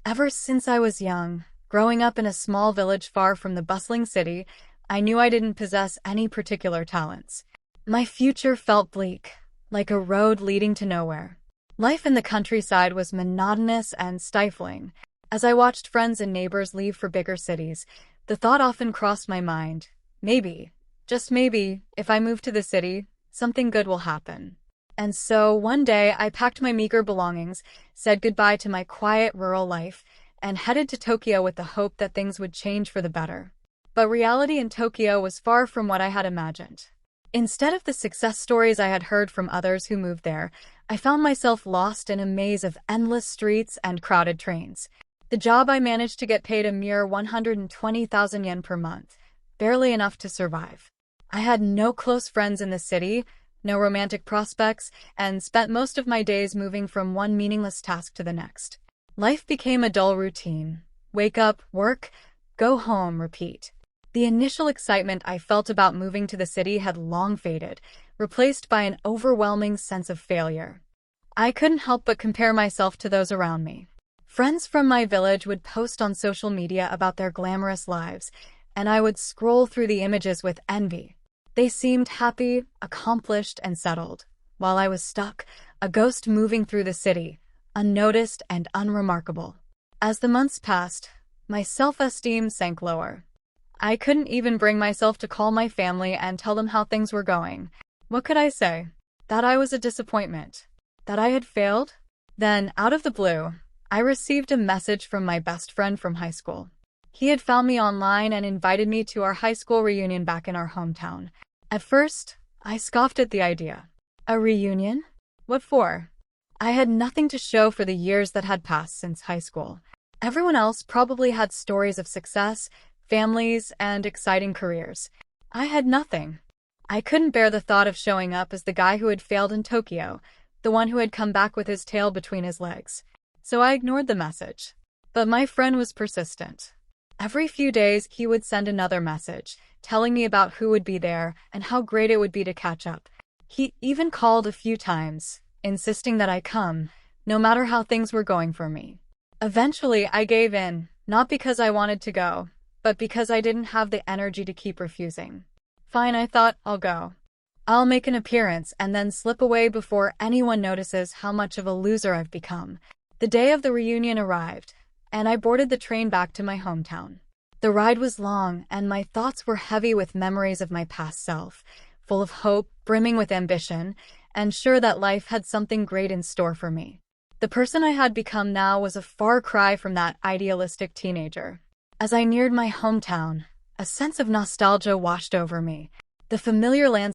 Ever since I was young, growing up in a small village far from the bustling city, I knew I didn't possess any particular talents. My future felt bleak, like a road leading to nowhere. Life in the countryside was monotonous and stifling. As I watched friends and neighbors leave for bigger cities, the thought often crossed my mind, maybe, just maybe, if I move to the city, something good will happen. And so, one day, I packed my meager belongings, said goodbye to my quiet rural life, and headed to Tokyo with the hope that things would change for the better. But reality in Tokyo was far from what I had imagined. Instead of the success stories I had heard from others who moved there, I found myself lost in a maze of endless streets and crowded trains. The job I managed to get paid a mere 120,000 yen per month, barely enough to survive. I had no close friends in the city, no romantic prospects, and spent most of my days moving from one meaningless task to the next. Life became a dull routine. Wake up, work, go home, repeat. The initial excitement I felt about moving to the city had long faded, replaced by an overwhelming sense of failure. I couldn't help but compare myself to those around me. Friends from my village would post on social media about their glamorous lives, and I would scroll through the images with envy. They seemed happy, accomplished, and settled, while I was stuck, a ghost moving through the city, unnoticed and unremarkable. As the months passed, my self-esteem sank lower. I couldn't even bring myself to call my family and tell them how things were going. What could I say? That I was a disappointment? That I had failed? Then, out of the blue, I received a message from my best friend from high school. He had found me online and invited me to our high school reunion back in our hometown. At first, I scoffed at the idea. A reunion? What for? I had nothing to show for the years that had passed since high school. Everyone else probably had stories of success, families, and exciting careers. I had nothing. I couldn't bear the thought of showing up as the guy who had failed in Tokyo, the one who had come back with his tail between his legs. So I ignored the message. But my friend was persistent. Every few days, he would send another message, telling me about who would be there and how great it would be to catch up. He even called a few times, insisting that I come, no matter how things were going for me. Eventually, I gave in, not because I wanted to go, but because I didn't have the energy to keep refusing. Fine, I thought, I'll go. I'll make an appearance and then slip away before anyone notices how much of a loser I've become. The day of the reunion arrived, and I boarded the train back to my hometown. The ride was long, and my thoughts were heavy with memories of my past self, full of hope, brimming with ambition, and sure that life had something great in store for me. The person I had become now was a far cry from that idealistic teenager. As I neared my hometown, a sense of nostalgia washed over me. The familiar landscape